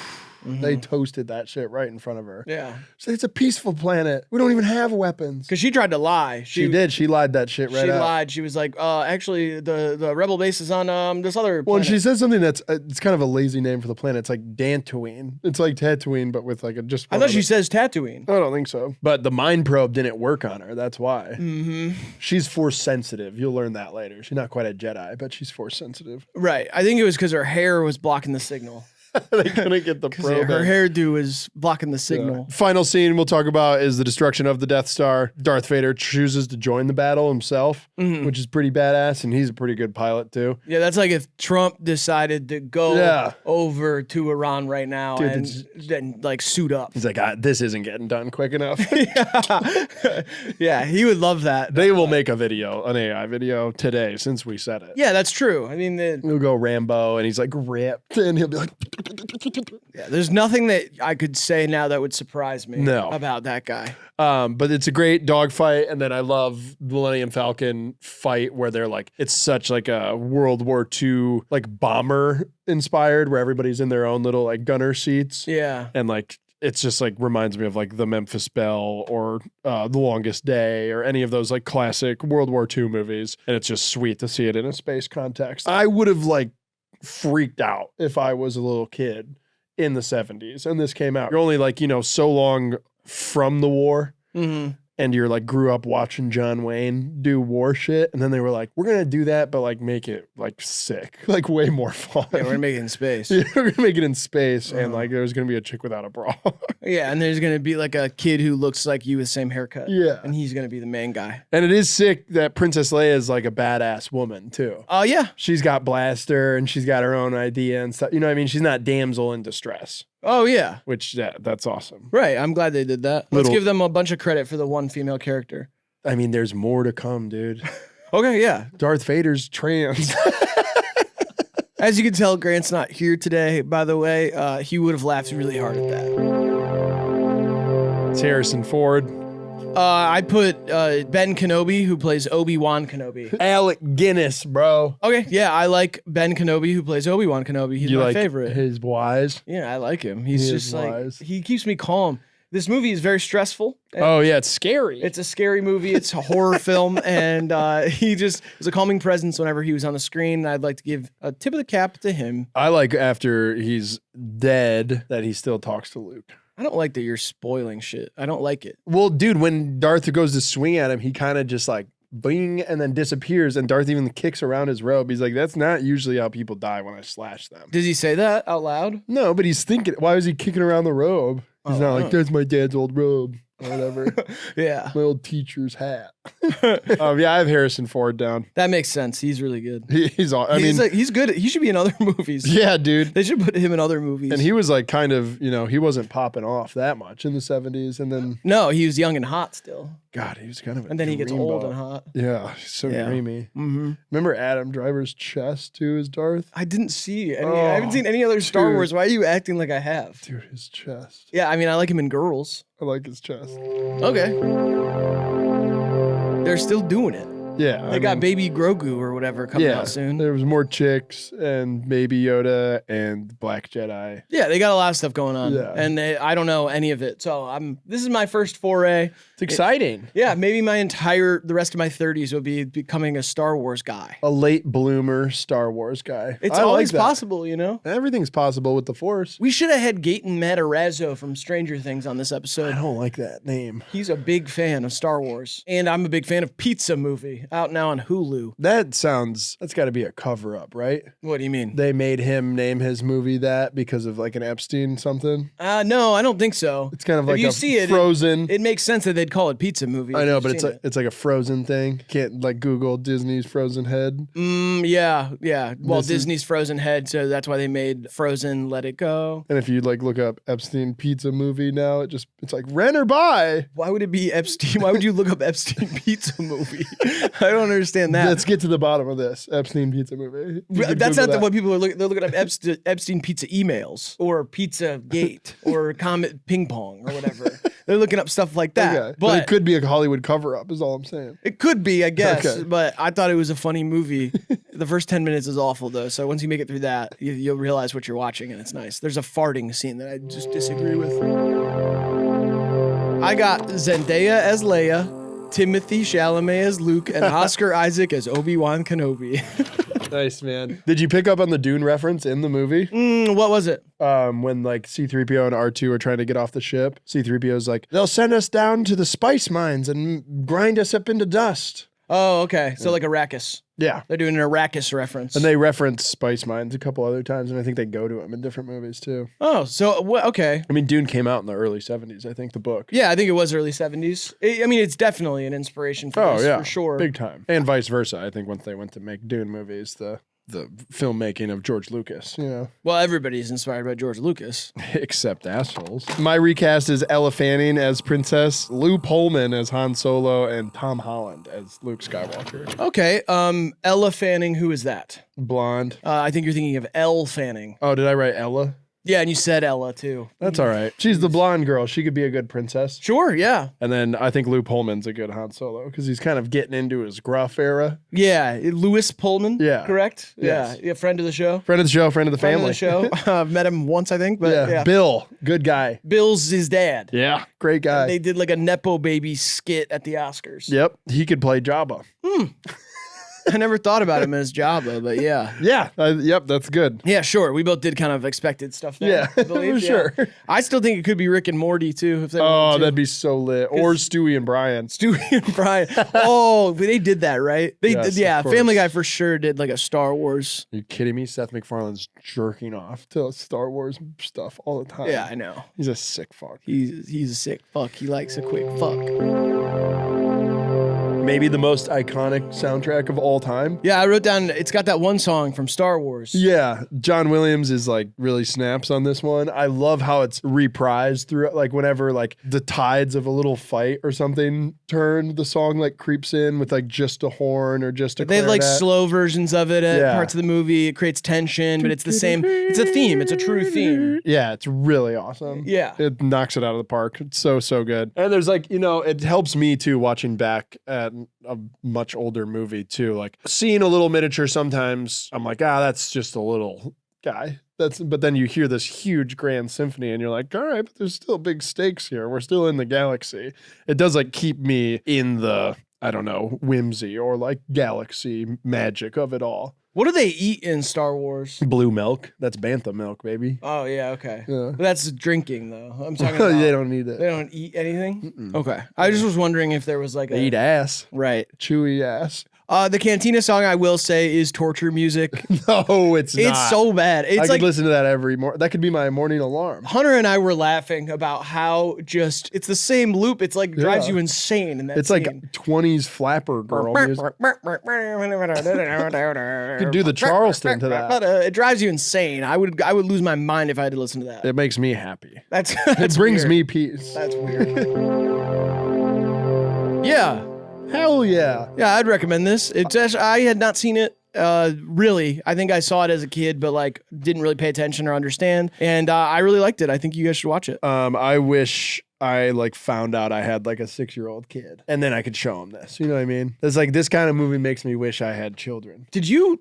They toasted that shit right in front of her. Yeah, So it's a peaceful planet. We don't even have weapons. because she tried to lie. She did. She lied that shit right She out. lied. She was like, actually, the rebel base is on this other Well, and planet. she says something that's it's kind of a lazy name for the planet. It's like Dantooine. It's like Tatooine, but with like a just. I thought she says Tatooine. I don't think so. But the mind probe didn't work on her. That's why. She's force sensitive. You'll learn that later. She's not quite a Jedi, but she's force sensitive. Right. I think it was because her hair was blocking the signal. They couldn't get the probe. Her in. hairdo was blocking the signal. Final scene we'll talk about is the destruction of the Death Star. Darth Vader chooses to join the battle himself, which is pretty badass, and he's a pretty good pilot too. Yeah, that's like if Trump decided to go Yeah. over to Iran right now Dude, and then like suit up. He's like, this isn't getting done quick enough. Yeah, he would love that. They will make a video, an AI video today since we said it. Yeah, that's true. I mean, He'll go Rambo and he's like ripped and he'll be like, there's nothing that I could say now that would surprise me No. about that guy. but it's a great dogfight. And then I love the Millennium Falcon fight where they're like, it's such like a World War II, like bomber inspired where everybody's in their own little like gunner seats. Yeah. And like, it's just like reminds me of like the Memphis Belle or The Longest Day or any of those like classic World War II movies. And it's just sweet to see it in a space context. I would have like freaked out if I was a little kid in the 70s, and this came out. You're only like, so long from the war. Mm-hmm. And you're like grew up watching John Wayne do war shit, and then they were like, "We're gonna do that, but like make it like sick, like way more fun." Yeah, we're gonna make it in space. Yeah, we're gonna make it in space, and like there's gonna be a chick without a bra. Yeah, and there's gonna be like a kid who looks like you with the same haircut. Yeah, and he's gonna be the main guy. And it is sick that Princess Leia is like a badass woman too. Oh yeah, she's got blaster and she's got her own idea and stuff. You know what I mean? She's not damsel in distress. Oh yeah, Which that's awesome. Right, I'm glad they did that. Let's give them a bunch of credit for the one female character. I mean, there's more to come, dude. Okay, yeah. Darth Vader's trans. As you can tell, Grant's not here today, by the way. He would have laughed really hard at that. It's Harrison Ford. I put Ben Kenobi, who plays Obi-Wan Kenobi. Alec Guinness, bro. Okay, yeah, I like Ben Kenobi, who plays Obi-Wan Kenobi. He's my favorite. His wise. Yeah, I like him. He's He just is like, wise. he keeps me calm. This movie is very stressful. Oh, yeah, it's scary. It's a scary movie. It's a horror film. And he just was a calming presence whenever he was on the screen. I'd like to give a tip of the cap to him. I like after he's dead that he still talks to Luke. I don't like that you're spoiling shit. I don't like it. Well, dude, when Darth goes to swing at him, he kind of just like bing and then disappears. And Darth even kicks around his robe. He's like, that's not usually how people die when I slash them. Does he say that out loud? No, but he's thinking, why is he kicking around the robe? He's not like, that's my dad's old robe or whatever. Yeah. My old teacher's hat. Yeah, I have Harrison Ford down. That makes sense. He's really good. He's all, I mean, he's good. He should be in other movies. yeah, dude. They should put him in other movies. And he was like kind of, he wasn't popping off that much in the 70s. And then, no, he was young and hot still. God, he was kind of a And then he gets old dreamboat. and hot. Yeah, he's so dreamy. Mm-hmm. Remember Adam Driver's chest too as Darth? I didn't see any. I haven't seen any other Star dude. Wars. Why are you acting like I have? Dude, his chest. Yeah, I mean, I like him in Girls. I like his chest. Okay. They're still doing it. Yeah. They got Baby Grogu or whatever coming out soon. There was more chicks and Baby Yoda and Black Jedi. Yeah, they got a lot of stuff going on. Yeah. And I don't know any of it. So this is my first foray. It's exciting. Yeah, maybe the rest of my 30s will be becoming a Star Wars guy. A late bloomer Star Wars guy. It's I always like that. possible, you know? Everything's possible with the Force. We should have had Gaten Matarazzo from Stranger Things on this I episode. don't like that name. He's a big fan of Star Wars. And I'm a big fan of Pizza Movie, out now on Hulu. That's got to be a cover up, right? What do you mean? They made him name his movie that because of like an Epstein something. No, I don't think so. It's kind of like if you a see it, Frozen. It makes sense that they'd call it Pizza Movie. I know, if but you've seen it's like a Frozen thing. Can't like Google Disney's Frozen Head. Yeah. Well, This is- Disney's Frozen Head, so that's why they made Frozen Let It Go. And if you like look up Epstein Pizza Movie now, it's like rent or buy. Why would it be Epstein? Why would you look up Epstein Pizza Movie? I don't understand that. Let's get to the bottom of this Epstein Pizza Movie. You can That's Google not what people are looking. They're looking up Epstein Pizza emails or Pizza Gate or Comet Ping Pong or whatever. They're looking up stuff like that. Okay. But it could be a Hollywood cover up, is all I'm saying. It could be, I guess, Okay. but I thought it was a funny movie. The first 10 minutes is awful, though, so once you make it through that, you'll realize what you're watching, and it's nice. There's a farting scene that I just disagree with. I got Zendaya as Leia, Timothy Chalamet as Luke, and Oscar Isaac as Obi-Wan Kenobi. Nice, man. Did you pick up on the Dune reference in the movie? What was it? When like C-3PO and R2 are trying to get off the ship, C-3PO's like, they'll send us down to the spice mines and grind us up into dust. Oh, okay. So like Arrakis. Yeah. They're doing an Arrakis reference. And they reference spice mines a couple other times, and I think they go to them in different movies too. Oh, so okay. I mean, Dune came out in the early 70s, I think, the book. Yeah, I think it was early 70s. I mean, it's definitely an inspiration for this, for sure. Big time. And vice versa. I think once they went to make Dune movies, the filmmaking of George Lucas, Well, everybody's inspired by George Lucas. except assholes. My recast is Ella Fanning as Princess, Lou Pullman as Han Solo, and Tom Holland as Luke Skywalker. Okay, Ella Fanning, who is that? Blonde. I think you're thinking of Elle Fanning. Oh, did I write Ella? Yeah, and you said Ella, too. That's all right. She's the blonde girl. She could be a good princess. Sure, yeah. And then I think Lou Pullman's a good Han Solo because he's kind of getting into his gruff era. Yeah, Louis Pullman, Yeah. correct? Yes. Yeah, friend of the show. Friend of the show, friend of the Friend family. of the show. I've met him once, I think, but yeah. Bill, good guy. Bill's his dad. Yeah, great guy. They did like a Nepo Baby skit at the Oscars. Yep, he could play Jabba. I never thought about him as Jabba, but yeah. Yeah. Yep. That's good. Yeah, sure. We both did kind of expected stuff there. Yeah, I believe. sure. Yeah. I still think it could be Rick and Morty too. If they Oh, wanted to. that'd be so lit. Or Stewie and Brian. Stewie and Brian. Oh, they did that, right? They Yes, did, yeah. of course. Family Guy for sure did like a Star Wars. Are you kidding me? Seth MacFarlane's jerking off to Star Wars stuff all the time. Yeah, I know. He's a sick fuck. He's a sick fuck. He likes a quick fuck. Maybe the most iconic soundtrack of all time. Yeah, I wrote down. It's got that one song from Star Wars. Yeah, John Williams is like really snaps on this one. I love how it's reprised through, like whenever like the tides of a little fight or something turn, the song like creeps in with like just a horn or just a They have like clarinet. slow versions of it at Yeah. parts of the movie. It creates tension, but it's the same. It's a theme. It's a true theme. Yeah, it's really awesome. Yeah. It knocks it out of the park. It's so good. And there's like, it helps me too watching back at a much older movie too. Like seeing a little miniature sometimes I'm like, that's just a little guy. But then you hear this huge grand symphony and you're like, all right, but there's still big stakes here. We're still in the galaxy. It does like keep me in the, I don't know, whimsy or like galaxy magic of it all. What do they eat in Star Wars? Blue milk. That's bantha milk, baby. Oh yeah, okay. Yeah. But that's drinking though. I'm talking about. They don't need it. They don't eat anything. Mm-mm. Okay, I just was wondering if there was like They eat ass. right. Chewy ass. The Cantina song I will say is torture music. No, it's not. It's so bad. It's I like could listen to that every morning. That could be my morning alarm. Hunter and I were laughing about how just it's the same loop. It's like drives Yeah. you insane in that It's scene. like 20s flapper girl music. You could do the Charleston to that. It drives you insane. I would lose my mind if I had to listen to that. It makes me happy. That's It brings weird. me peace. That's weird. Yeah. Hell yeah. Yeah, I'd recommend this. It's actually, I had not seen it. Really, I think I saw it as a kid, but like didn't really pay attention or understand. And I really liked it. I think you guys should watch it. I wish I like found out I had like a 6-year-old kid and then I could show him this. You know what I mean? It's like this kind of movie makes me wish I had children. Did you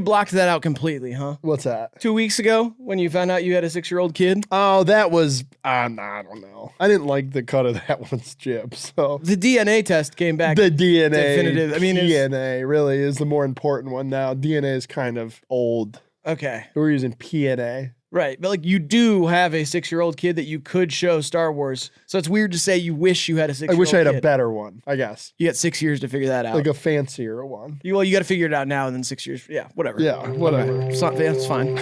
blocked that out completely, huh? What's that? 2 weeks ago when you found out you had a 6-year-old kid? Oh, that was, I don't know. I didn't like the cut of that one's jib, so. The DNA test came back. The DNA, definitive. I mean, DNA really is the more important one now. DNA is kind of old. Okay. We're using PNA. Right. But like you do have a 6-year-old kid that you could show Star Wars. So it's weird to say you wish you had a 6-year-old I wish I had kid. a better one, I guess. You got 6 years to figure that out. Like a fancier one. You got to figure it out now and then 6 years. Yeah, whatever. Yeah, whatever. It's not, that's fine.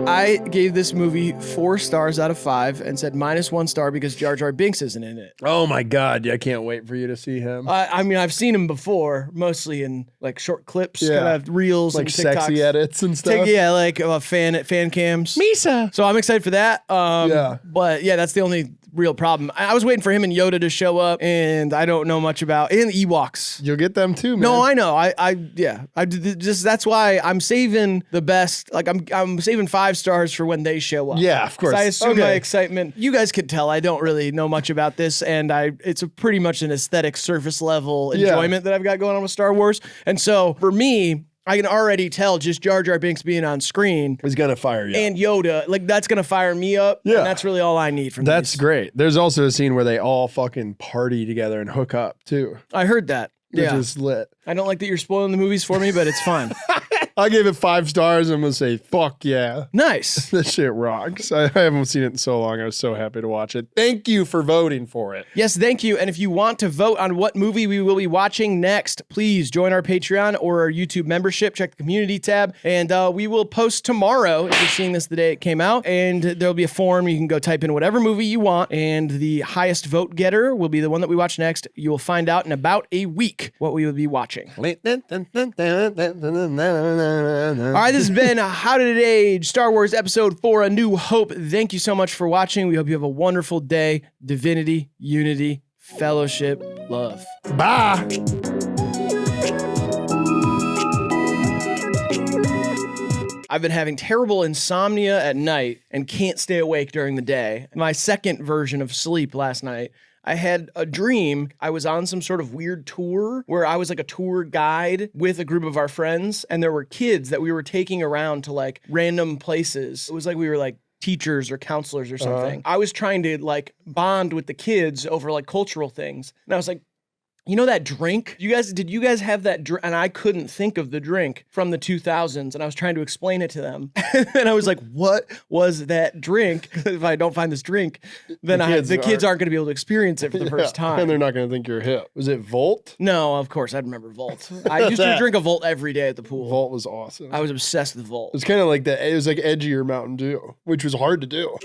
I gave this movie 4 stars out of 5 and said -1 star because Jar Jar Binks isn't in it. Oh my God, I can't wait for you to see him. I mean, I've seen him before, mostly in like short clips, Yeah. kind of reels, Like and sexy TikToks. edits and stuff. Yeah, like fan cams. Misa. So I'm excited for that. Yeah. But yeah, that's the only real problem. I was waiting for him and Yoda to show up, and I don't know much about and Ewoks. You'll get them too, man. No, I know. Just that's why I'm saving the best. Like I'm saving 5 stars for when they show up. Yeah, of course. 'Cause I assume Okay. my excitement. You guys could tell I don't really know much about this, and it's a pretty much an aesthetic surface level Yeah. enjoyment that I've got going on with Star Wars. And so for me, I can already tell just Jar Jar Binks being on screen He's gonna fire you. and Yoda, like that's gonna fire me up. Yeah. And that's really all I need from That's these. great. There's also a scene where they all fucking party together and hook up too, I heard that. which Yeah. is lit. I don't like that you're spoiling the movies for me, but it's fine. I gave it 5 stars. I'm gonna say, fuck yeah. Nice. This shit rocks. I haven't seen it in so long. I was so happy to watch it. Thank you for voting for it. Yes, thank you. And if you want to vote on what movie we will be watching next, please join our Patreon or our YouTube membership. Check the community tab. And we will post tomorrow, if you're seeing this the day it came out. And there'll be a form. You can go type in whatever movie you want. And the highest vote getter will be the one that we watch next. You will find out in about a week what we will be watching. All right, this has been How Did It Age? Star Wars Episode 4, A New Hope. Thank you so much for watching. We hope you have a wonderful day. Divinity, unity, fellowship, love. Bye. I've been having terrible insomnia at night and can't stay awake during the day. My second version of sleep last night, I had a dream. I was on some sort of weird tour where I was like a tour guide with a group of our friends, and there were kids that we were taking around to like random places. It was like we were like teachers or counselors or something. I was trying to like bond with the kids over like cultural things. And I was like, You know that drink? Did you guys have that drink? And I couldn't think of the drink from the 2000s, and I was trying to explain it to them. And I was like, what was that drink? If I don't find this drink, then the kids aren't going to be able to experience it for the first time. And they're not going to think you're hip. Was it Volt? No, of course. I remember Volt. I used to drink a Volt every day at the pool. Volt was awesome. I was obsessed with Volt. It was kind of like that. It was like edgier Mountain Dew, which was hard to do.